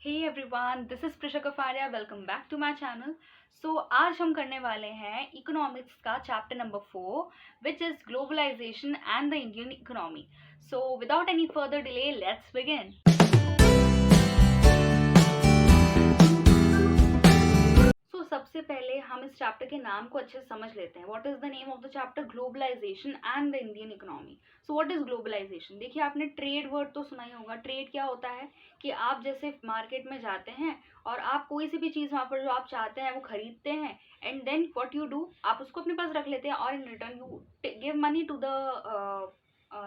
Hey everyone, this is Prisha Kafaria. Welcome back to my channel. So आज हम करने वाले हैं इकोनॉमिक्स का chapter number 4 which is globalization and the Indian economy. So without any further delay, let's begin. तो सबसे पहले हम इस चैप्टर के नाम को अच्छे से समझ लेते हैं. What is the name of the chapter? Globalisation and the Indian economy. So what is globalisation? देखिए, आपने ट्रेड वर्ड तो सुना ही होगा. ट्रेड क्या होता है कि आप जैसे मार्केट में जाते हैं और आप कोई सी भी चीज़ वहाँ पर जो आप चाहते हैं वो खरीदते हैं, and then what you do, आप उसको अपने पास रख लेते हैं और in return you give money to the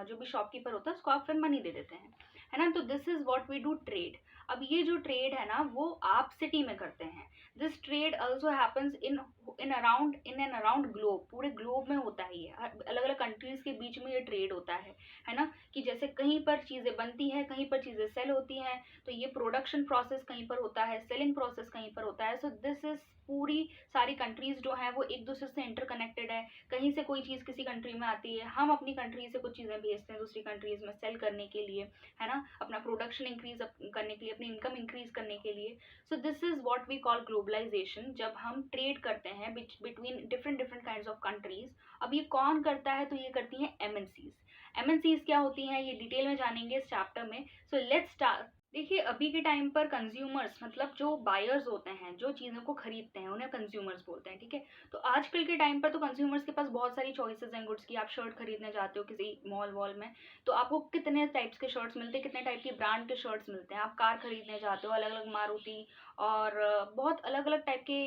जो भी शॉपकीपर होता है उसको आप फिर मनी दे देते हैं, है ना. तो this is what we do, trade. अब ये जो ट्रेड है ना वो आप सिटी में करते हैं. This trade also happens in and around globe. पूरे ग्लोब में होता है ये. अलग अलग कंट्रीज के बीच में ये ट्रेड होता है ना. कि जैसे कहीं पर चीज़ें बनती हैं, कहीं पर चीज़ें सेल होती हैं, तो ये प्रोडक्शन प्रोसेस कहीं पर होता है, सेलिंग प्रोसेस कहीं पर होता है. सो दिस इज पूरी सारी कंट्रीज जो हैं वो एक दूसरे से इंटरकनेक्टेड है. कहीं से कोई चीज़ किसी कंट्री में आती है, हम अपनी कंट्री से कुछ चीज़ें भेजते हैं दूसरी कंट्रीज में सेल करने के लिए, है ना, अपना प्रोडक्शन इंक्रीज करने के लिए, अपनी इनकम इंक्रीज करने के लिए. So this is what we call globalisation. जब हम ट्रेड करते हैं between different different kinds of countries. अब ये कौन करता है? तो ये करती हैं एमएनसीज. एमएनसीज क्या होती हैं ये डिटेल में जानेंगे इस चैप्टर में. So let's start. देखिए, अभी के टाइम पर कंज्यूमर्स मतलब जो बायर्स होते हैं, जो चीज़ों को खरीदते हैं, उन्हें कंज्यूमर्स बोलते हैं, ठीक है. तो आजकल के टाइम पर तो कंज्यूमर्स के पास बहुत सारी चॉइसेस हैं गुड्स की. आप शर्ट खरीदने जाते हो किसी मॉल वॉल में, तो आपको कितने टाइप्स के शर्ट्स मिलते हैं, कितने टाइप के ब्रांड के शर्ट्स मिलते हैं. आप कार खरीदने जाते हो, अलग अलग मारुति और बहुत अलग अलग टाइप के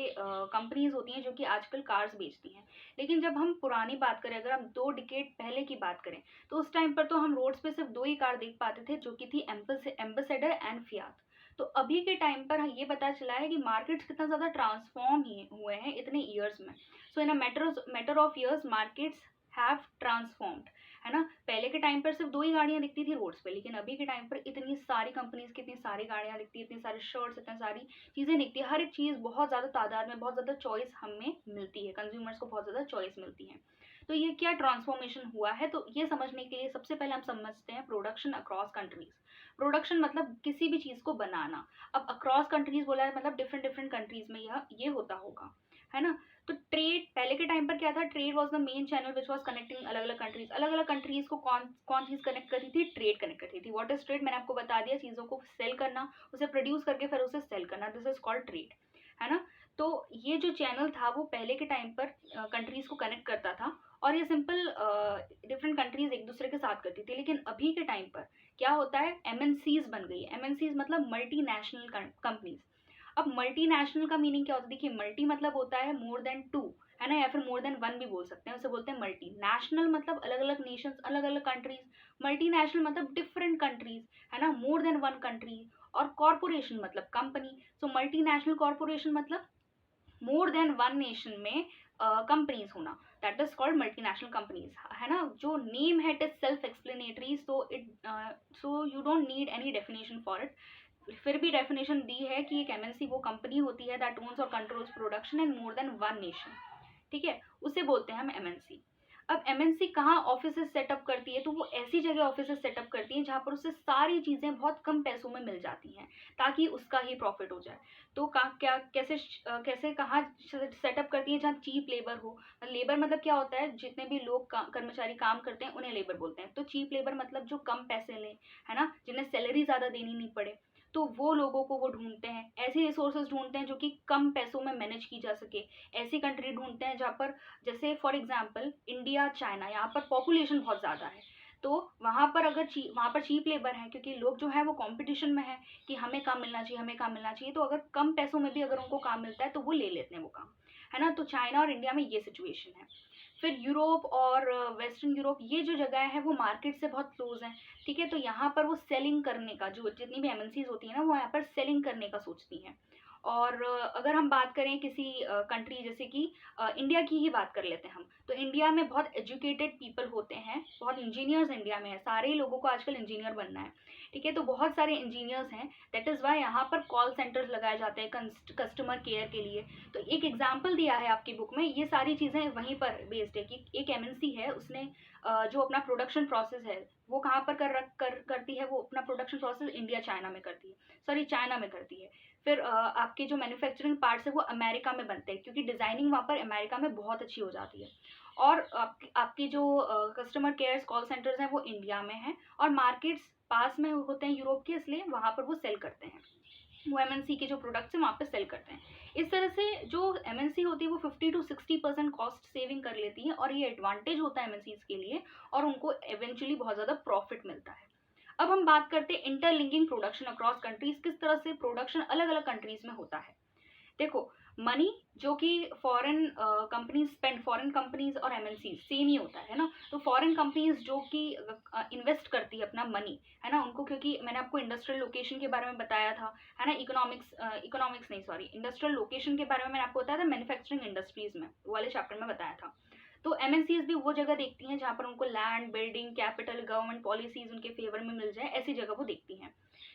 कंपनीज होती हैं जो कि आजकल कार्स बेचती हैं. लेकिन जब हम पुरानी बात करें, अगर हम 2 डिकेड पहले की बात करें, तो उस टाइम पर तो हम रोड्स पे सिर्फ 2 ही कार देख पाते थे, जो कि थी एम्बेसडर एंड फियाट. तो अभी के टाइम पर ये पता चला है कि मार्केट्स कितना ज़्यादा ट्रांसफॉर्म हुए हैं इतने ईयर्स में. So in a matter of years markets have transformed, है ना. पहले के टाइम पर सिर्फ 2 ही गाड़ियाँ दिखती थी रोड्स पे, लेकिन अभी के टाइम पर इतनी सारी कंपनीज की इतनी सारी गाड़ियाँ दिखती है, इतनी सारी शर्ट्स, इतनी सारी चीज़ें दिखती है. हर एक चीज़ बहुत ज़्यादा तादाद में, बहुत ज़्यादा चॉइस हमें मिलती है, कंज्यूमर्स को बहुत ज़्यादा चॉइस मिलती है. तो ये क्या ट्रांसफॉर्मेशन हुआ है, तो ये समझने के लिए सबसे पहले हम समझते हैं प्रोडक्शन अक्रॉस कंट्रीज. प्रोडक्शन मतलब किसी भी चीज़ को बनाना. अब अक्रॉस कंट्रीज बोला है मतलब डिफरेंट डिफरेंट कंट्रीज में ये होता होगा, है ना. तो ट्रेड पहले के टाइम पर क्या था? Trade was the main channel which was connecting अलग अलग कंट्रीज. अलग अलग कंट्रीज को कौन कौन चीज़ कनेक्ट करती थी? ट्रेड कनेक्ट करती थी. What is trade? मैंने आपको बता दिया, चीज़ों को सेल करना, उसे प्रोड्यूस करके फिर उसे सेल करना. दिस इज कॉल्ड ट्रेड, है ना. तो ये जो चैनल था वो पहले के टाइम पर कंट्रीज को कनेक्ट करता था, और ये सिंपल डिफरेंट कंट्रीज एक दूसरे के साथ करती थी. लेकिन अभी के टाइम पर क्या होता है? एमएनसीज बन गई है. एमएनसीज मतलब मल्टीनेशनल कंपनीज. अब मल्टीनेशनल का मीनिंग क्या होता है? देखिए, मल्टी मतलब होता है मोर देन 2, है ना, या फिर मोर देन 1 भी बोल सकते हैं, उसे बोलते हैं मल्टी. नेशनल मतलब अलग अलग नेशंस, अलग अलग कंट्रीज. मल्टीनेशनल मतलब डिफरेंट कंट्रीज, है ना, मोर देन 1 कंट्री. और कॉरपोरेशन मतलब कंपनी. सो मल्टीनेशनल कॉरपोरेशन मतलब मोर देन 1 नेशन में कंपनीज होना. That is called multinational companies, है ना. जो नेम है it is self explanatory, so you don't need any definition for it. फिर भी डेफिनेशन दी है कि एक एमएनसी वो कंपनी होती है दैट ओन्स और controls production in more than 1 nation, ठीक है. उसे बोलते हैं हम एमएनसी. अब एमएनसी कहाँ ऑफिसेस सेटअप करती है? तो वो ऐसी जगह ऑफिसेस सेटअप करती है जहाँ पर उसे सारी चीज़ें बहुत कम पैसों में मिल जाती हैं, ताकि उसका ही प्रॉफिट हो जाए. तो क्या कैसे कहाँ सेटअप करती है? जहाँ चीप लेबर हो. लेबर मतलब क्या होता है? जितने भी लोग कर्मचारी काम करते हैं उन्हें लेबर बोलते हैं. तो चीप लेबर मतलब जो कम पैसे लें, है ना, जिन्हें सैलरी ज़्यादा देनी नहीं पड़े. तो वो लोगों को वो ढूंढते हैं, ऐसी रिसोर्सेज ढूंढते हैं जो कि कम पैसों में मैनेज की जा सके. ऐसी कंट्री ढूंढते हैं जहाँ पर, जैसे फॉर एग्जांपल इंडिया, चाइना, यहाँ पर पॉपुलेशन बहुत ज़्यादा है. तो वहाँ पर अगर वहाँ पर चीप लेबर है, क्योंकि लोग जो है वो कंपटीशन में है कि हमें काम मिलना चाहिए, हमें काम मिलना चाहिए. तो अगर कम पैसों में भी अगर उनको काम मिलता है तो वो ले लेते हैं वो काम, है ना. तो चाइना और इंडिया में ये सिचुएशन है. फिर यूरोप और वेस्टर्न यूरोप, ये जो जगह है वो मार्केट से बहुत क्लोज है, ठीक है. तो यहाँ पर वो सेलिंग करने का, जो जितनी भी एमएनसीज होती है ना, वो यहाँ पर सेलिंग करने का सोचती हैं. और अगर हम बात करें किसी कंट्री, जैसे कि इंडिया की ही बात कर लेते हैं हम, तो इंडिया में बहुत एजुकेटेड पीपल होते हैं, बहुत इंजीनियर्स इंडिया में है. सारे लोगों को आजकल इंजीनियर बनना है. ठीक है। तो बहुत सारे इंजीनियर्स हैं, दैट इज़ वाई यहाँ पर कॉल सेंटर्स लगाए जाते हैं कस्टमर केयर के लिए। तो एक एग्जाम्पल दिया है आपकी बुक में, ये सारी चीज़ें वहीं पर बेस्ड है कि एक एमएनसी है, उसने जो अपना प्रोडक्शन प्रोसेस है वो कहाँ पर करती है, वो अपना प्रोडक्शन प्रोसेस इंडिया चाइना में करती है, सॉरी चाइना में करती है। फिर आपके जो मैन्युफैक्चरिंग पार्ट्स है वो अमेरिका में बनते हैं, क्योंकि डिज़ाइनिंग वहाँ पर अमेरिका में बहुत अच्छी हो जाती है। और आपकी जो कस्टमर केयर कॉल सेंटर्स हैं वो इंडिया में हैं, और मार्केट्स पास में होते हैं यूरोप के, इसलिए वहाँ पर वो सेल करते हैं, वो एमएनसी के जो प्रोडक्ट्स हैं वहाँ पे सेल करते हैं। इस तरह से जो एमएनसी होती है वो 50 to 60% कॉस्ट सेविंग कर लेती है, और ये एडवांटेज होता है एमएनसीज के लिए, और उनको एवेंचुअली बहुत ज़्यादा प्रॉफिट मिलता है। अब हम बात करते हैं इंटरलिंकिंग प्रोडक्शन अक्रॉस कंट्रीज, किस तरह से प्रोडक्शन अलग अलग कंट्रीज में होता है। देखो, मनी जो कि foreign companies spend, foreign companies और एमएनसी सेम ही होता है ना। तो फॉरेन कंपनीज जो कि इन्वेस्ट करती है अपना मनी, है ना, उनको, क्योंकि मैंने आपको इंडस्ट्रियल लोकेशन के बारे में बताया था, है ना, इकोनॉमिक्स नहीं सॉरी इंडस्ट्रियल लोकेशन के बारे में मैंने आपको बताया था मैन्युफैक्चरिंग इंडस्ट्रीज में, वो वाले चैप्टर में बताया था। तो एमएनसीज भी वो जगह देखती हैं जहाँ पर उनको land, building, capital, government policies उनके फेवर में मिल जाए, ऐसी जगह वो देखती हैं,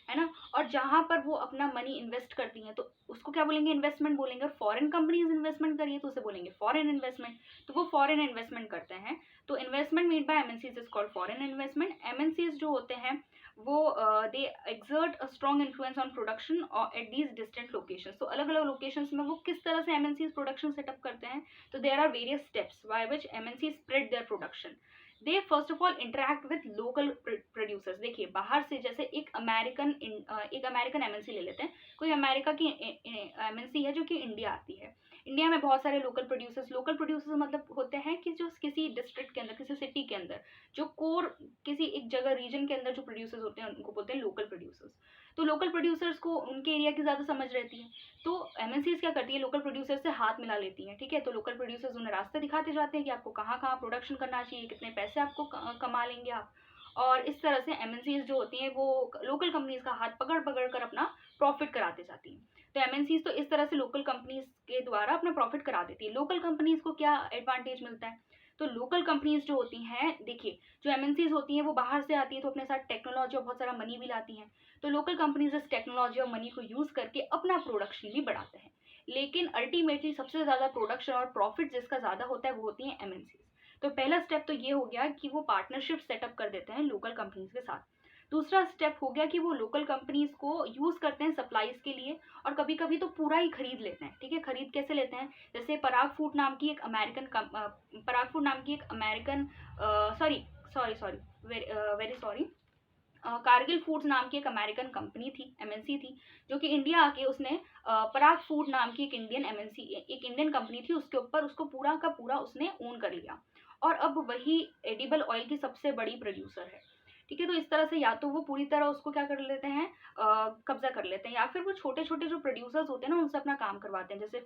है ना। और जहाँ पर वो अपना मनी इन्वेस्ट करती हैं तो उसको क्या बोलेंगे, इन्वेस्टमेंट बोलेंगे। और फॉरेन कंपनीज इन्वेस्टमेंट करिए तो उसे बोलेंगे फॉरेन इन्वेस्टमेंट। तो वो फॉरेन इन्वेस्टमेंट करते हैं, तो investment made by MNCs is called foreign investment. MNCs जो होते हैं वो they exert a strong influence on production at these distant locations. तो अलग अलग लोकेशंस में वो किस तरह से एमएनसीज प्रोडक्शन सेटअप करते हैं, तो there are various steps by which MNC spread their production. They first of all interact with local producers. देखिए, बाहर से जैसे एक अमेरिकन एमएनसी ले लेते हैं, कोई अमेरिका की एमएनसी है जो कि इंडिया आती है। इंडिया में बहुत सारे लोकल प्रोड्यूसर्स मतलब होते हैं कि जो किसी डिस्ट्रिक्ट के अंदर, किसी सिटी के अंदर, जो कोर किसी एक जगह रीजन के अंदर जो प्रोड्यूसर्स होते हैं उनको बोलते हैं लोकल प्रोड्यूसर्स। तो लोकल प्रोड्यूसर्स को उनके एरिया की ज़्यादा समझ रहती है, तो एमएनसीज क्या करती है, लोकल प्रोड्यूसर से हाथ मिला लेती हैं, ठीक है। तो लोकल प्रोड्यूसर्स उन्हें रास्ते दिखाते जाते हैं कि आपको कहाँ कहाँ प्रोडक्शन करना चाहिए, कितने पैसे आपको कमा लेंगे आप। और इस तरह से एमएनसीज जो होती हैं वो लोकल कंपनीज का हाथ पकड़ पकड़ कर अपना प्रॉफिट कराते जाती हैं। तो एमएनसीज तो इस तरह से लोकल कंपनीज के द्वारा अपना प्रॉफिट करा देती है। लोकल कंपनीज को क्या एडवांटेज मिलता है, तो लोकल कंपनीज जो होती हैं, देखिए जो एमएनसीज होती हैं वो बाहर से आती है तो अपने साथ टेक्नोलॉजी और बहुत सारा मनी भी लाती हैं। तो लोकल कंपनीज इस टेक्नोलॉजी और मनी को यूज करके अपना प्रोडक्शन भी बढ़ाते हैं, लेकिन अल्टीमेटली सबसे ज्यादा प्रोडक्शन और प्रॉफिट जिसका ज्यादा होता है वो होती है एमएनसीज। तो पहला स्टेप तो ये हो गया कि वो पार्टनरशिप सेटअप कर देते हैं लोकल कंपनीज के साथ। दूसरा स्टेप हो गया कि वो लोकल कंपनीज को यूज करते हैं सप्लाईज के लिए, और कभी कभी तो पूरा ही खरीद लेते हैं, ठीक है। खरीद कैसे लेते हैं, जैसे पराग फूड नाम की एक American sorry sorry sorry very sorry Kargil foods नाम की एक अमेरिकन कंपनी थी, एमएनसी थी, जो कि इंडिया आके उसने पराग फूड नाम की एक इंडियन कंपनी थी, उसके ऊपर उसको पूरा का पूरा उसने ओन कर लिया, और अब वही एडिबल ऑयल की सबसे बड़ी प्रोड्यूसर है, ठीक है। तो इस तरह से या तो वो पूरी तरह उसको क्या कर लेते हैं, कब्जा कर लेते हैं, या फिर वो छोटे छोटे जो प्रोड्यूसर्स होते हैं ना उनसे अपना काम करवाते हैं, जैसे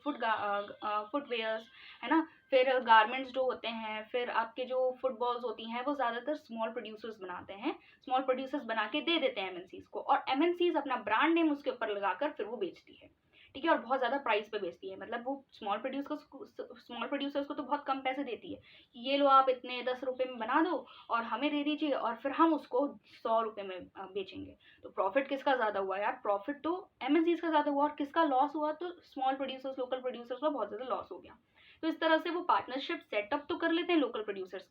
फुटवेयर्स, है ना, फिर गारमेंट्स जो होते हैं, फिर आपके जो फुटबॉल्स होती हैं वो ज़्यादातर स्मॉल प्रोड्यूसर्स बनाते हैं, स्मॉल प्रोड्यूसर्स बना के दे देते हैं एमएनसीज को, और एमएनसीज अपना ब्रांड नेम उसके ऊपर लगाकर फिर वो बेचती है, ठीक है, और बहुत ज़्यादा प्राइस पे बेचती है। मतलब वो स्मॉल प्रोड्यूसर्स को तो बहुत कम पैसे देती है, ये लो आप इतने 10 रुपये में बना दो और हमें दे दीजिए, और फिर हम उसको 100 रुपये में बेचेंगे। तो प्रॉफिट किसका ज़्यादा हुआ यार, प्रॉफिट तो एमएनसीज का ज़्यादा हुआ, और किसका लॉस हुआ, तो स्मॉल प्रोड्यूसर्स, लोकल प्रोड्यूसर्स का बहुत ज़्यादा लॉस हो गया। तो इस तरह से वो पार्टनरशिप सेटअप तो कर लेते हैं लोकल प्रोड्यूसर्स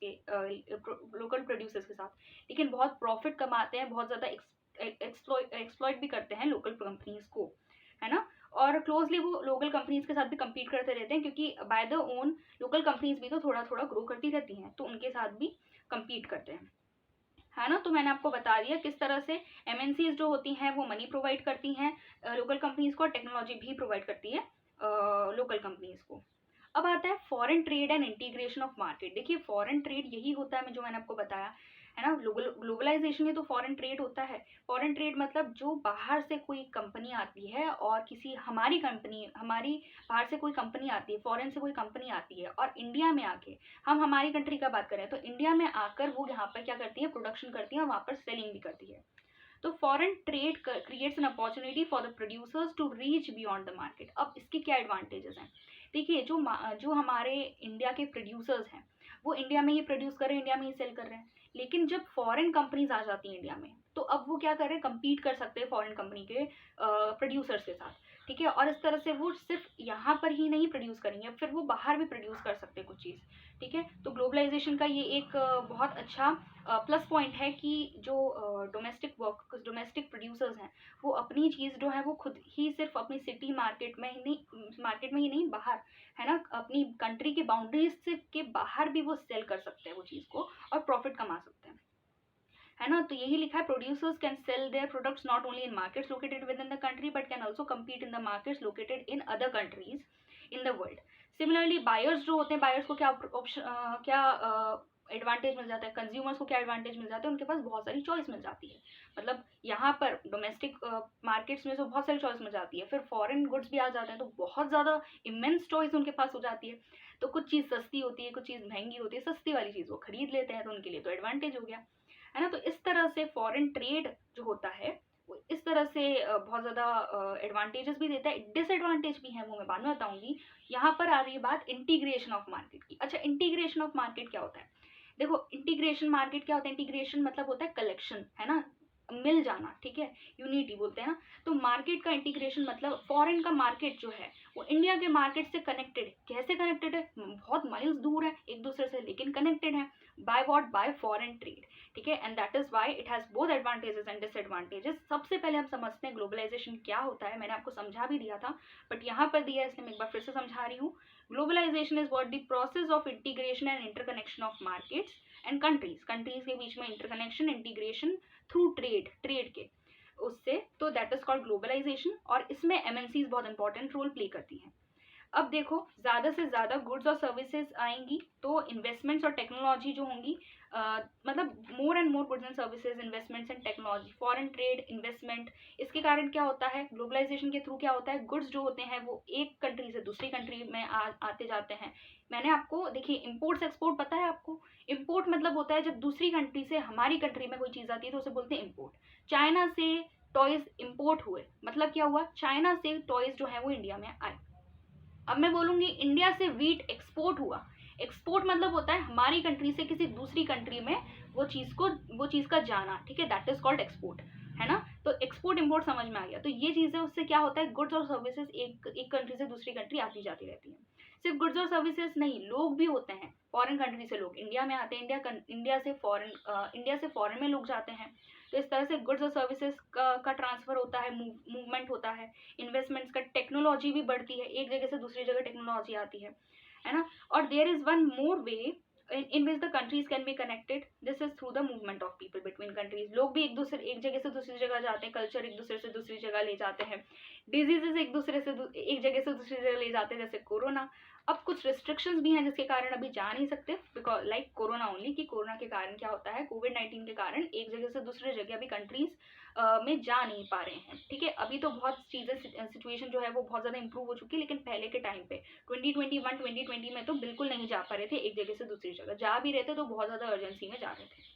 के साथ, लेकिन बहुत प्रॉफिट कमाते हैं, बहुत ज़्यादा एक्सप्लॉइट भी करते हैं लोकल कंपनीज को, है ना। और क्लोजली वो लोकल कंपनीज के साथ भी कम्पीट करते रहते हैं, क्योंकि by the own local companies भी तो थोड़ा थोड़ा ग्रो करती रहती हैं, तो उनके साथ भी कम्पीट करते हैं, है ना। तो मैंने आपको बता दिया किस तरह से एमएनसीज जो होती हैं वो मनी प्रोवाइड करती हैं लोकल कंपनीज को, और टेक्नोलॉजी भी प्रोवाइड करती है लोकल कंपनीज को। अब आता है foreign trade and integration of market. देखिए, फॉरेन ट्रेड यही होता है जो मैंने आपको बताया, है ना, ग्लोबलाइजेशन ही तो फॉरेन ट्रेड होता है। फॉरेन ट्रेड मतलब जो बाहर से कोई कंपनी आती है, और हमारी बाहर से कोई कंपनी आती है, फॉरेन से कोई कंपनी आती है और इंडिया में आके, हम हमारी कंट्री का बात करें तो इंडिया में आकर वो यहाँ पर क्या करती है, प्रोडक्शन करती है और वहाँ पर सेलिंग भी करती है। तो foreign trade creates an opportunity for the producers to reach beyond the market. अब इसके क्या एडवांटेजेस हैं, देखिए जो हमारे इंडिया के प्रोड्यूसर्स हैं वो इंडिया में ही प्रोड्यूस कर रहे हैं, इंडिया में ही सेल कर रहे हैं। लेकिन जब फॉरेन कंपनीज आ जाती हैं इंडिया में, तो अब वो क्या कर रहे हैं, कम्पीट कर सकते हैं फॉरेन कंपनी के प्रोड्यूसर्स के साथ, ठीक है। और इस तरह से वो सिर्फ यहाँ पर ही नहीं प्रोड्यूस करेंगे, फिर वो बाहर भी प्रोड्यूस कर सकते हैं कुछ चीज़, ठीक है। तो ग्लोबलाइजेशन का ये एक बहुत अच्छा प्लस पॉइंट है कि जो डोमेस्टिक प्रोड्यूसर्स हैं, वो अपनी चीज़ जो है वो खुद ही सिर्फ अपनी सिटी मार्केट में ही नहीं बाहर, है ना, अपनी कंट्री के बाउंड्रीज के बाहर भी वो सेल कर सकते हैं वो चीज़ को, और प्रॉफिट कमा सकते हैं, है ना। तो यही लिखा है, producers can sell their products not only in markets located with in the country but can also compete in the markets located in other countries in the world. Similarly buyers जो होते हैं, बायर्स को क्या advantage मिल जाता है, consumers को क्या advantage मिल जाता है, उनके पास बहुत सारी चॉइस मिल जाती है। मतलब यहाँ पर डोमेस्टिक मार्केट्स में तो बहुत सारी चॉइस मिल जाती है, फिर फॉरेन गुड्स भी आ जाते हैं तो बहुत ज़्यादा इमेंस चॉइस उनके पास हो जाती है। तो कुछ चीज़ सस्ती होती है, कुछ चीज़ महंगी होती है, सस्ती वाली चीज़ वो खरीद लेते हैं, तो उनके लिए तो एडवांटेज हो गया, है ना। तो इस तरह से फॉरेन ट्रेड जो होता है वो इस तरह से बहुत ज़्यादा एडवांटेजेस भी देता है, डिसएडवांटेज भी है, वो मैं बाद में बताऊंगी। यहाँ पर आ रही है बात इंटीग्रेशन ऑफ मार्केट की। अच्छा, इंटीग्रेशन ऑफ मार्केट क्या होता है? देखो, इंटीग्रेशन मार्केट क्या होता है? इंटीग्रेशन मतलब होता है कलेक्शन, है ना, मिल जाना, ठीक है, यूनिटी बोलते हैं ना। तो मार्केट का इंटीग्रेशन मतलब फॉरेन का मार्केट जो है वो इंडिया के मार्केट से कनेक्टेड है। कैसे कनेक्टेड है? बहुत माइल्स दूर है एक दूसरे से, लेकिन कनेक्टेड है। By what? Bye foreign trade, ठीक है। And that is why it has both advantages and disadvantages. सबसे पहले हम समझते हैं ग्लोबलाइजेशन क्या होता है। मैंने आपको समझा भी दिया था, बट यहाँ पर दिया है इसलिए मैं एक बार फिर से समझा रही हूँ। Globalisation is what the process of integration and interconnection of markets and countries के बीच में इंटरकनेक्शन, इंटीग्रेशन थ्रू ट्रेड के उससे, तो दैट इज कॉल्ड ग्लोबलाइजेशन। और इसमें एमएनसीज बहुत इंपॉर्टेंट रोल प्ले करती हैं। अब देखो, ज़्यादा से ज़्यादा गुड्स और सर्विसेज आएंगी तो इन्वेस्टमेंट्स और टेक्नोलॉजी जो होंगी, मतलब more and more goods and services, investments and technology, foreign trade, investment. इसके कारण क्या होता है, ग्लोबलाइजेशन के थ्रू क्या होता है, गुड्स जो होते हैं वो एक कंट्री से दूसरी कंट्री में आते जाते हैं। मैंने आपको, देखिए, इम्पोर्ट्स एक्सपोर्ट पता है आपको? इम्पोर्ट मतलब होता है जब दूसरी कंट्री से हमारी कंट्री में कोई चीज़ आती है तो उसे बोलते हैं इम्पोर्ट। चाइना से टॉयज इम्पोर्ट हुए, मतलब क्या हुआ, चाइना से टॉयज जो है वो इंडिया में आए। अब मैं बोलूंगी इंडिया से वीट एक्सपोर्ट हुआ। एक्सपोर्ट मतलब होता है हमारी कंट्री से किसी दूसरी कंट्री में वो चीज़ का जाना, ठीक है, दैट इज कॉल्ड एक्सपोर्ट, है ना। तो एक्सपोर्ट इम्पोर्ट समझ में आ गया। तो ये चीज़ है, उससे क्या होता है, गुड्स और सर्विसेज एक कंट्री से दूसरी कंट्री आती जाती रहती है। सिर्फ गुड्स और सर्विसेज नहीं, लोग भी होते हैं, फॉरेन कंट्री से लोग इंडिया में आते हैं, इंडिया से फॉरेन में लोग जाते हैं। तो इस तरह से गुड्स और सर्विसेज का ट्रांसफर होता है, मूवमेंट होता है, इन्वेस्टमेंट्स का, टेक्नोलॉजी भी बढ़ती है, एक जगह से दूसरी जगह टेक्नोलॉजी आती है ना। और there is one more way in which the countries can be connected. This is through the movement of people between countries. लोग भी एक जगह से दूसरी जगह जाते हैं, कल्चर एक दूसरे से दूसरी जगह ले जाते हैं, डिजीजेस एक जगह से दूसरी जगह ले जाते हैं, जैसे कोरोना। अब कुछ रिस्ट्रिक्शंस भी हैं जिसके कारण अभी जा नहीं सकते, बिकॉज लाइक कोरोना ओनली, कि कोरोना के कारण क्या होता है, कोविड-19 के कारण एक जगह से दूसरी जगह अभी कंट्रीज में जा नहीं पा रहे हैं, ठीक है। अभी तो बहुत चीज़ें, सिचुएशन जो है वो बहुत ज़्यादा इंप्रूव हो चुकी है, लेकिन पहले के टाइम पे 2020 में तो बिल्कुल नहीं जा पा रहे थे एक जगह से दूसरी जगह, जा भी रहे थे तो बहुत ज़्यादा अर्जेंसी में जा रहे थे।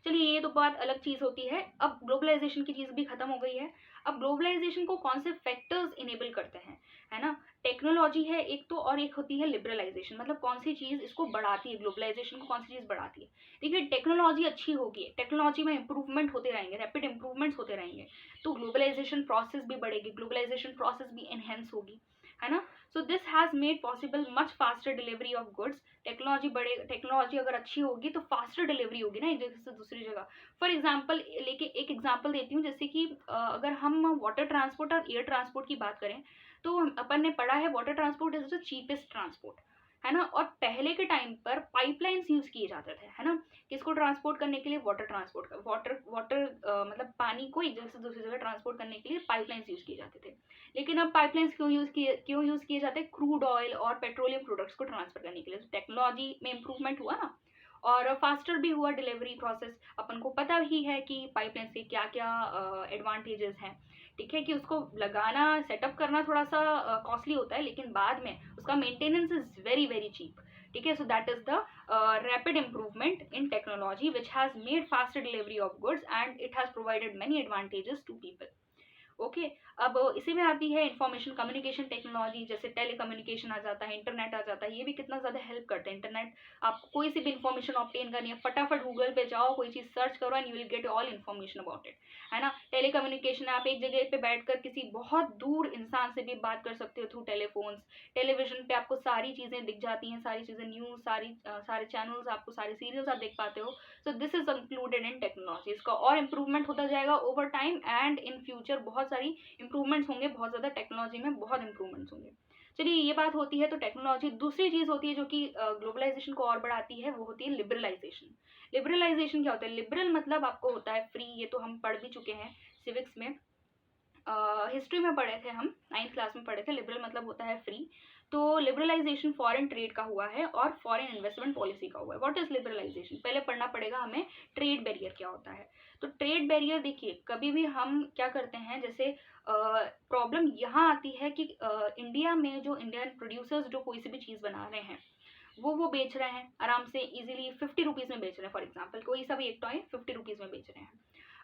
चलिए, ये तो बात अलग चीज़ होती है। अब ग्लोबलाइजेशन की चीज़ भी खत्म हो गई है। अब ग्लोबलाइजेशन को कौन से फैक्टर्स इनेबल करते हैं, है ना। टेक्नोलॉजी है एक तो, और एक होती है लिबरलाइजेशन, मतलब कौन सी चीज़ इसको बढ़ाती है, ग्लोबलाइजेशन को कौन सी चीज़ बढ़ाती है। देखिए, टेक्नोलॉजी अच्छी होगी, टेक्नोलॉजी में इंप्रूवमेंट होते रहेंगे, रैपिड इंप्रूवमेंट्स होते रहेंगे, तो ग्लोबलाइजेशन प्रोसेस भी बढ़ेगी, ग्लोबलाइजेशन प्रोसेस भी एनहेंस होगी, है ना। So this has made possible much faster delivery of goods. Technology अगर अच्छी होगी तो फास्टर डिलीवरी होगी ना एक जगह से दूसरी जगह। फॉर एग्जाम्पल, लेके एक एग्जाम्पल देती हूँ, जैसे कि अगर हम वाटर ट्रांसपोर्ट और एयर ट्रांसपोर्ट की बात करें, तो अपन ने पढ़ा है water transport is the cheapest transport, है ना। और पहले के टाइम पर पाइपलाइंस यूज किए जाते थे, है ना, किसको ट्रांसपोर्ट करने के लिए, वाटर मतलब पानी को एक जगह से दूसरी जगह ट्रांसपोर्ट करने के लिए पाइपलाइंस यूज किए जाते थे। लेकिन अब पाइपलाइंस क्यों यूज किए जाते हैं, क्रूड ऑयल और पेट्रोलियम प्रोडक्ट्स को ट्रांसफर करने के लिए। तो टेक्नोलॉजी में इंप्रूवमेंट हुआ ना, और फास्टर भी हुआ डिलीवरी प्रोसेस। अपन को पता ही है कि पाइपलाइंस के क्या क्या एडवांटेजेस हैं, ठीक है, कि उसको लगाना, सेटअप करना थोड़ा सा कॉस्टली होता है, लेकिन बाद में उसका maintenance is very very cheap, ठीक है। So that is the rapid improvement in technology which has made faster delivery of goods and it has provided many advantages to people. Okay. अब इसी में आती है इंफॉर्मेशन कम्युनिकेशन टेक्नोलॉजी, जैसे telecommunication आ जाता है, इंटरनेट आ जाता है, ये भी कितना ज़्यादा हेल्प करते हैं। इंटरनेट, आपको कोई सी भी इन्फॉर्मेशन ऑब्टेन करनी है, फटाफट गूगल पे जाओ, कोई चीज़ सर्च करो and you will get all information about it, है ना। टेलीकम्युनिकेशन, आप एक जगह पे बैठकर किसी बहुत दूर इंसान से भी बात कर सकते हो थ्रू टेलीफोन्स। टेलीविजन पे आपको सारी चीज़ें दिख जाती हैं, सारी चीज़ें, न्यूज़, सारे चैनल्स, आपको सारे सीरियल्स आप देख पाते हो। सो this is included in technology. इसका और इम्प्रूवमेंट होता जाएगा over time and in future बहुत सारी इंप्रूवमेंट्स होंगे, बहुत ज़्यादा टेक्नोलॉजी में बहुत इंप्रूवमेंट्स होंगे। चलिए, ये बात होती है तो टेक्नोलॉजी। दूसरी चीज़ होती है जो कि ग्लोबलाइजेशन को और बढ़ाती है, वो होती है लिबरलाइजेशन। लिबरलाइजेशन क्या होता है? लिबरल मतलब आपको होता है फ्री, ये तो हम पढ़ भी चुके हैं सिविक्स में, हिस्ट्री में पढ़े थे हम, 9th क्लास में पढ़े थे। लिबरल मतलब होता है फ्री। तो लिबरलाइजेशन फॉरेन ट्रेड का हुआ है और फॉरेन इन्वेस्टमेंट पॉलिसी का हुआ है। What is liberalisation? पहले पढ़ना पड़ेगा हमें ट्रेड बैरियर क्या होता है। तो ट्रेड बैरियर देखिए, कभी भी हम क्या करते हैं, जैसे प्रॉब्लम यहाँ आती है कि इंडिया में जो इंडियन प्रोड्यूसर्स जो कोई सी भी चीज़ बना रहे हैं, वो बेच रहे हैं आराम से इजीली 50 रुपीज़ में बेच रहे हैं। फॉर एग्जाम्पल कोई सा भी एक टॉय 50 रुपीज़ में बेच रहे हैं।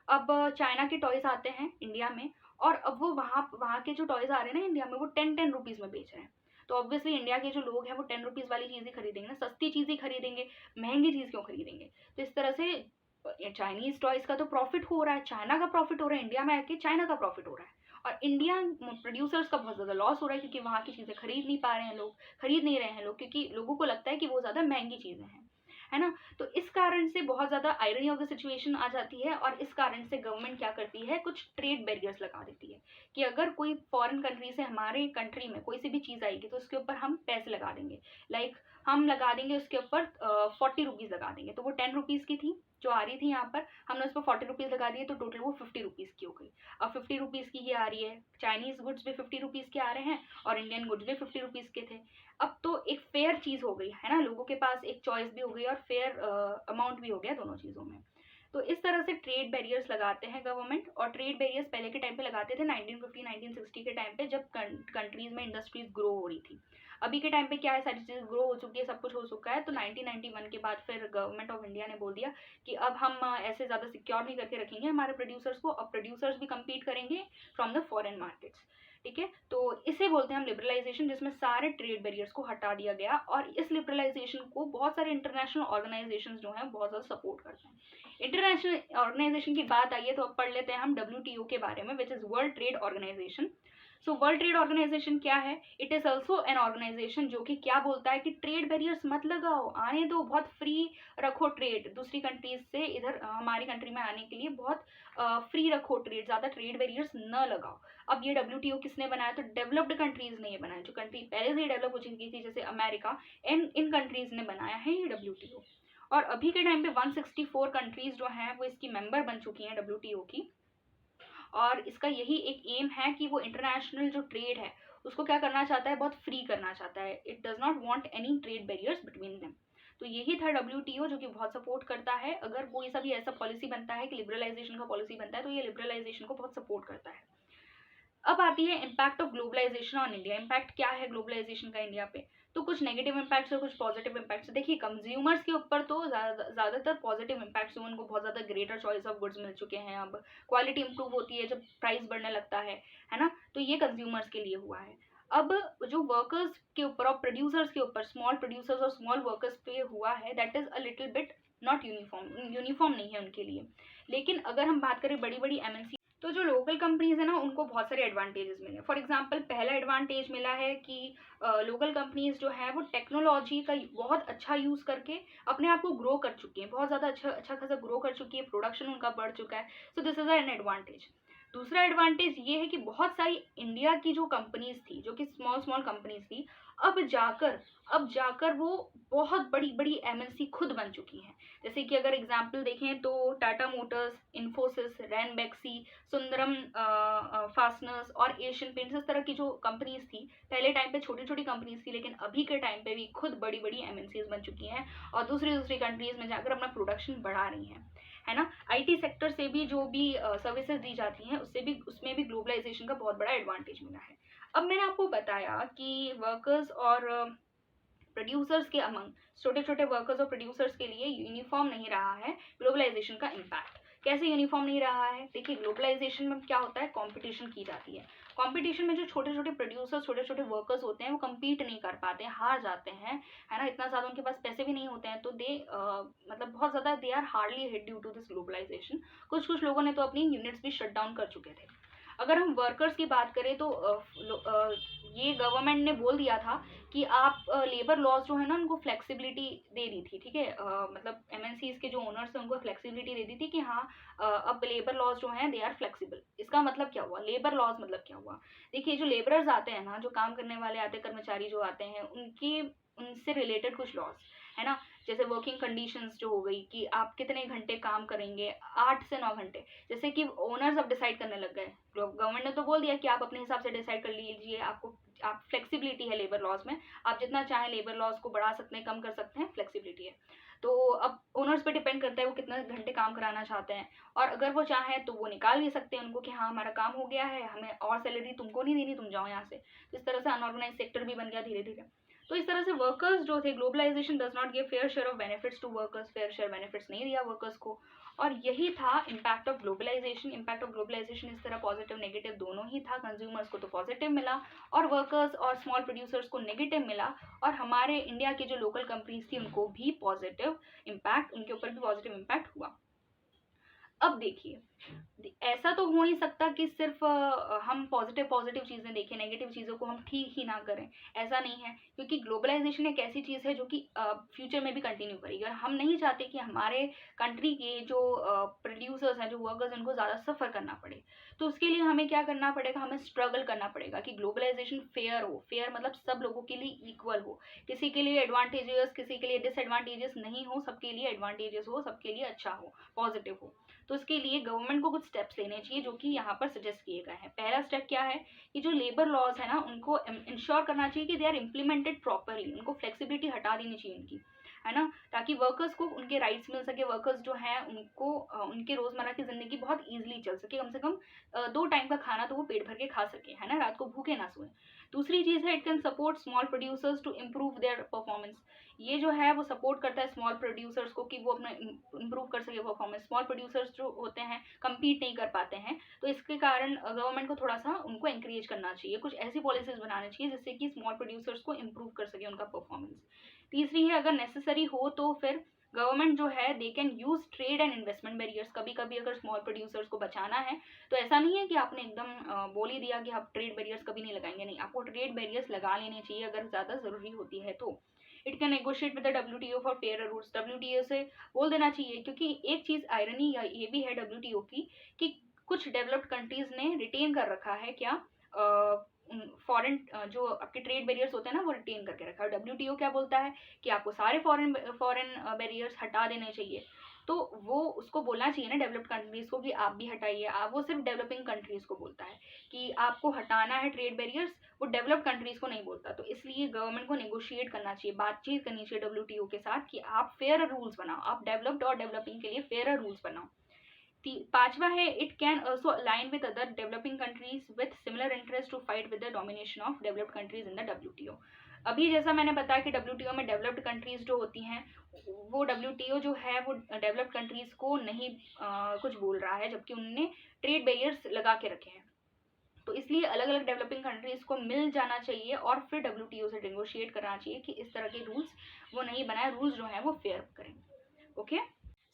अब चाइना के टॉयज आते हैं इंडिया में, और अब वो वहाँ के जो टॉयज आ रहे हैं ना इंडिया में, वो 10-10 रुपीज़ में बेच रहे हैं। तो ऑब्वियसली इंडिया के जो लोग हैं वो 10 रुपीज़ वाली चीज़ ही खरीदेंगे ना, सस्ती चीज़ ही खरीदेंगे, महंगी चीज़ क्यों खरीदेंगे? तो इस तरह से चाइनीज टॉयज का तो प्रॉफिट हो रहा है, चाइना का प्रॉफिट हो रहा है, इंडिया में आके चाइना का प्रॉफिट हो रहा है, और इंडियन प्रोड्यूसर्स का बहुत ज़्यादा लॉस हो रहा है, क्योंकि वहाँ की चीज़ें खरीद नहीं पा रहे हैं लोग, खरीद नहीं रहे हैं लोग, क्योंकि लोगों को लगता है कि वो ज़्यादा महंगी चीज़ें हैं, है ना। तो इस कारण से बहुत ज़्यादा आयरनी ऑफ द सिचुएशन आ जाती है, और इस कारण से गवर्नमेंट क्या करती है, कुछ ट्रेड बैरियर्स लगा देती है कि अगर कोई फॉरेन कंट्री से हमारे कंट्री में कोई सी भी चीज़ आएगी तो उसके ऊपर हम पैसे लगा देंगे। लाइक हम लगा देंगे उसके ऊपर 40 रुपीज़ लगा देंगे, तो वो 10 रुपीज़ की थी जो आ रही थी यहाँ पर, हमने उस पर 40 रुपीज़ लगा दिए, तो टोटल वो 50 रुपीज़ की हो गई। अब 50 रुपीज़ की ये आ रही है, चाइनीज गुड्स भी 50 रुपीज़ के आ रहे हैं और इंडियन गुड्स भी 50 रुपीज़ के थे। अब तो एक फेयर चीज़ हो गई है ना, लोगों के पास एक चॉइस भी हो गई और फेयर अमाउंट भी हो गया दोनों चीज़ों में। तो इस तरह से ट्रेड बैरियर्स लगाते हैं गवर्नमेंट, और ट्रेड बैरियर्स पहले के टाइम पे लगाते थे 1950-1960 के टाइम पे, जब कंट्रीज में इंडस्ट्रीज ग्रो हो रही थी। अभी के टाइम पे क्या है, सारी चीज़ ग्रो हो चुकी है, सब कुछ हो चुका है। तो 1991 के बाद फिर गवर्नमेंट ऑफ इंडिया ने बोल दिया कि अब हम ऐसे ज़्यादा सिक्योर नहीं करके रखेंगे हमारे प्रोड्यूसर्स को, अब प्रोड्यूसर्स भी कम्पीट करेंगे फ्रॉम द फॉरेन मार्केट्स। ठीक है, तो इसे बोलते हैं हम लिबरलाइजेशन, जिसमें सारे ट्रेड बैरियर्स को हटा दिया गया, और इस लिबरलाइजेशन को बहुत सारे इंटरनेशनल ऑर्गेनाइजेशंस जो हैं बहुत ज़्यादा सपोर्ट करते हैं। इंटरनेशनल ऑर्गेनाइजेशन की बात आई है तो अब पढ़ लेते हैं हम WTO के बारे में, which is world trade organisation. So world trade organisation क्या है? It is also an organisation जो कि क्या बोलता है कि ट्रेड बैरियर्स मत लगाओ, आने दो, बहुत फ्री रखो ट्रेड, दूसरी कंट्रीज से इधर हमारी कंट्री में आने के लिए बहुत फ्री रखो ट्रेड, ज़्यादा ट्रेड बैरियर्स न लगाओ। अब ये WTO किसने बनाया? तो डेवलप्ड कंट्रीज ने ये बनाया, जो कंट्री पहले से ही डेवलप हो चुकी थी जैसे अमेरिका, इन कंट्रीज ने बनाया है ये WTO। और अभी के टाइम पे 164 कंट्रीज जो हैं वो इसकी मेंबर बन चुकी हैं WTO की, और इसका यही एक एम है कि वो इंटरनेशनल जो ट्रेड है उसको क्या करना चाहता है, बहुत फ्री करना चाहता है। It does not want any trade barriers between them. तो यही था WTO जो कि बहुत सपोर्ट करता है। अगर कोई सा भी ऐसा पॉलिसी बनता है कि लिबरलाइजेशन का पॉलिसी बनता है तो ये लिबरलाइजेशन को बहुत सपोर्ट करता है। अब आती है impact of globalisation on India. Impact क्या है ग्लोबलाइजेशन का इंडिया पे? तो कुछ नेगेटिव इम्पैक्ट्स और कुछ पॉजिटिव इम्पैक्ट्स। देखिए, कंज्यूमर्स के ऊपर तो ज़्यादातर पॉजिटिव इम्पैक्ट्स हुए, उनको बहुत ज़्यादा ग्रेटर चॉइस ऑफ गुड्स मिल चुके हैं, अब क्वालिटी इंप्रूव होती है जब प्राइस बढ़ने लगता है ना। तो ये कंज्यूमर्स के लिए हुआ है। अब जो वर्कर्स के ऊपर और प्रोड्यूसर्स के ऊपर, स्मॉल प्रोड्यूसर्स और स्मॉल वर्कर्स पे हुआ है, that is a little bit not uniform नहीं है उनके लिए। लेकिन अगर हम बात करें बड़ी बड़ी MNC, तो जो लोकल कंपनीज है ना उनको बहुत सारे एडवांटेजेस मिले। फॉर एग्जांपल पहला एडवांटेज मिला है कि लोकल कंपनीज जो है वो टेक्नोलॉजी का बहुत अच्छा यूज़ करके अपने आप को ग्रो कर चुकी हैं, बहुत ज़्यादा अच्छा खासा ग्रो कर चुकी है, प्रोडक्शन उनका बढ़ चुका है। So this is an advantage. दूसरा एडवांटेज ये है कि बहुत सारी इंडिया की जो कंपनीज थी, जो कि स्मॉल स्मॉल कंपनीज थी, अब जाकर वो बहुत बड़ी बड़ी MNC खुद बन चुकी हैं। जैसे कि अगर एग्जाम्पल देखें तो टाटा मोटर्स, इन्फोसिस, रैनबैक्सी, सुंदरम फास्टनर्स और एशियन पेंट्स, इस तरह की जो कंपनीज थी, पहले टाइम पे छोटी छोटी कंपनीज थी, लेकिन अभी के टाइम पे भी खुद बड़ी बड़ी MNCs बन चुकी हैं और दूसरी कंट्रीज में जाकर अपना प्रोडक्शन बढ़ा रही हैं, है ना। IT सेक्टर से भी जो भी सर्विसेज दी जाती हैं उसमें भी ग्लोबलाइजेशन का बहुत बड़ा एडवांटेज मिला है। अब मैंने आपको बताया कि वर्कर्स और प्रोड्यूसर्स के अमंग, छोटे छोटे वर्कर्स और प्रोड्यूसर्स के लिए यूनिफॉर्म नहीं रहा है ग्लोबलाइजेशन का इम्पैक्ट। कैसे यूनिफॉर्म नहीं रहा है? देखिए ग्लोबलाइजेशन में क्या होता है, कंपटीशन की जाती है। कंपटीशन में जो छोटे छोटे प्रोड्यूसर्स, छोटे छोटे वर्कर्स होते हैं, वो compete नहीं कर पाते हैं, हार जाते हैं, है ना। इतना ज़्यादा उनके पास पैसे भी नहीं होते हैं, तो मतलब बहुत ज़्यादा they are hardly hit due to this globalisation. कुछ कुछ लोगों ने तो अपनी यूनिट्स भी शट डाउन कर चुके थे। अगर हम वर्कर्स की बात करें तो ये गवर्नमेंट ने बोल दिया था कि आप लेबर लॉज जो है ना उनको फ्लेक्सिबिलिटी दे दी थी, ठीक है। मतलब एमएनसीज के जो ओनर्स हैं उनको फ्लेक्सिबिलिटी दे दी थी कि हाँ अब लेबर लॉज जो हैं दे आर फ्लेक्सिबल। इसका मतलब क्या हुआ, लेबर लॉज मतलब क्या हुआ? देखिए जो लेबरर्स आते हैं ना, जो काम करने वाले आते हैं, कर्मचारी जो आते हैं, उनकी उनसे रिलेटेड कुछ लॉज है ना। जैसे वर्किंग कंडीशंस जो हो गई कि आप कितने घंटे काम करेंगे, 8 से 9 घंटे। जैसे कि ओनर्स अब डिसाइड करने लग गए, गवर्नमेंट ने तो बोल दिया कि आप अपने हिसाब से डिसाइड कर लीजिए, आपको आप फ्लेक्सिबिलिटी है लेबर लॉज में, आप जितना चाहें लेबर लॉज को बढ़ा सकते हैं, कम कर सकते हैं, फ्लेक्सिबिलिटी है। तो अब ओनर्स पे डिपेंड करता है वो कितने घंटे काम कराना चाहते हैं, और अगर वो चाहें तो वो निकाल भी सकते हैं उनको कि हाँ हमारा काम हो गया है, हमें और सैलरी तुमको नहीं देनी, तुम जाओ यहाँ से। तो इस तरह से अनऑर्गेनाइज सेक्टर भी बन गया धीरे धीरे। तो इस तरह से वर्कर्स जो थे, globalisation does not give fair share of benefits to workers, fair share benefits नहीं दिया वर्कर्स को। और यही था impact of globalisation. Impact of globalisation इस तरह पॉजिटिव नेगेटिव दोनों ही था। कंज्यूमर्स को तो पॉजिटिव मिला और वर्कर्स और स्मॉल प्रोड्यूसर्स को नेगेटिव मिला, और हमारे इंडिया की जो लोकल कंपनीज थी उनको भी पॉजिटिव इम्पैक्ट, उनके ऊपर भी पॉजिटिव इम्पैक्ट हुआ। अब देखिए ऐसा तो हो नहीं सकता कि सिर्फ हम पॉजिटिव पॉजिटिव चीज़ें देखें, नेगेटिव चीज़ों को हम ठीक ही ना करें। ऐसा नहीं है, क्योंकि ग्लोबलाइजेशन एक ऐसी चीज़ है जो कि फ्यूचर में भी कंटिन्यू करेगी, और हम नहीं चाहते कि हमारे कंट्री के जो प्रोड्यूसर्स हैं, जो वर्कर्स हैं, उनको ज़्यादा सफ़र करना पड़े। तो उसके लिए हमें क्या करना पड़ेगा, हमें स्ट्रगल करना पड़ेगा कि ग्लोबलाइजेशन फेयर हो। फेयर मतलब सब लोगों के लिए इक्वल हो, किसी के लिए एडवांटेजेस, किसी के लिए डिसएडवांटेजेस नहीं हो, सबके लिए एडवांटेजेस हो, सबके लिए अच्छा हो, पॉजिटिव हो। तो इसके लिए गवर्नमेंट को कुछ स्टेप्स लेने चाहिए जो कि यहाँ पर सजेस्ट किए गए हैं। पहला स्टेप क्या है कि जो लेबर लॉज है ना उनको इंश्योर करना चाहिए कि दे आर इम्प्लीमेंटेड प्रॉपरली, उनको फ्लेक्सिबिलिटी हटा देनी चाहिए उनकी, है ना, ताकि वर्कर्स को उनके राइट्स मिल सके, वर्कर्स जो हैं उनको उनके रोजमर्रा की जिंदगी बहुत ईजिली चल सके, कम से कम 2 टाइम का खाना तो वो पेट भर के खा सके, है ना, रात को भूखे ना सोए। दूसरी चीज़ है it can support small producers to improve their performance. ये जो है वो सपोर्ट करता है स्मॉल प्रोड्यूसर्स को कि वो अपना इम्प्रूव कर सके परफॉर्मेंस। स्मॉल प्रोड्यूसर्स जो होते हैं कम्पीट नहीं कर पाते हैं, तो इसके कारण गवर्नमेंट को थोड़ा सा उनको एंकरेज करना चाहिए, कुछ ऐसी पॉलिसीज बनानी चाहिए जिससे कि स्मॉल प्रोड्यूसर्स को इम्प्रूव कर सके उनका परफॉर्मेंस। तीसरी है अगर नेसेसरी हो तो फिर गवर्नमेंट जो है they can use trade and investment barriers. कभी कभी अगर स्मॉल प्रोड्यूसर्स को बचाना है तो ऐसा नहीं है कि आपने एकदम बोल ही दिया कि आप ट्रेड बैरियर्स कभी नहीं लगाएंगे, नहीं, आपको ट्रेड बैरियर्स लगा लेने चाहिए अगर ज़्यादा ज़रूरी होती है तो। It can negotiate with the WTO for fair rules. WTO से बोल देना चाहिए, क्योंकि एक चीज़ आयरनी ये भी है डब्ल्यूटीओ की कि कुछ डेवलप्ड कंट्रीज ने रिटेन कर रखा है क्या, फॉरेन जो आपके ट्रेड बैरियर्स होते हैं ना वो रिटेन करके रखा है। डब्ल्यूटीओ क्या बोलता है कि आपको सारे फॉरेन फॉरेन बैरियर्स हटा देने चाहिए, तो वो उसको बोलना चाहिए ना डेवलप्ड कंट्रीज को कि आप भी हटाइए। आप वो सिर्फ डेवलपिंग कंट्रीज को बोलता है कि आपको हटाना है ट्रेड बैरियर्स, वो डेवलप्ड कंट्रीज को नहीं बोलता। तो इसलिए गवर्नमेंट को नेगोशिएट करना चाहिए, बातचीत करनी चाहिए डब्ल्यूटीओ के साथ कि आप फेयर रूल्स बनाओ, आप डेवलप्ड और डेवलपिंग के लिए फेयर रूल्स बनाओ। पांचवा है it can also align with other developing countries with similar interest to fight with the domination of developed countries in the WTO. अभी जैसा मैंने बताया कि डब्ल्यूटीओ में डेवलप्ड कंट्रीज जो होती हैं वो डब्ल्यूटीओ जो है वो डेवलप्ड कंट्रीज को नहीं कुछ बोल रहा है, जबकि उन्होंने ट्रेड बैरियर्स लगा के रखे हैं। तो इसलिए अलग अलग डेवलपिंग कंट्रीज को मिल जाना चाहिए और फिर डब्ल्यूटीओ से नेगोशिएट करना चाहिए कि इस तरह के रूल्स वो नहीं बनाए, रूल्स जो है वो फेयर करें। Okay,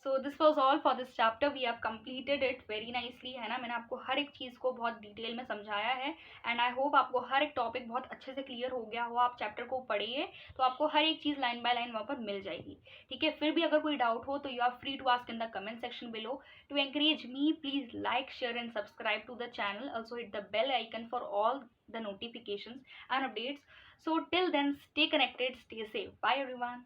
so this was all for this chapter. We have completed it very nicely, है ना। मैंने आपको हर एक चीज़ को बहुत डिटेल में समझाया है, एंड आई होप आपको हर एक टॉपिक बहुत अच्छे से क्लियर हो गया हो। आप चैप्टर को पढ़िए तो आपको हर एक चीज़ लाइन बाय लाइन वहाँ पर मिल जाएगी, ठीक है। फिर भी अगर कोई डाउट हो तो you are free to ask in the comment section below. To encourage me please like, share and subscribe to the channel, also hit the bell icon for all the notifications and updates. So till then, stay connected, stay safe. Bye everyone.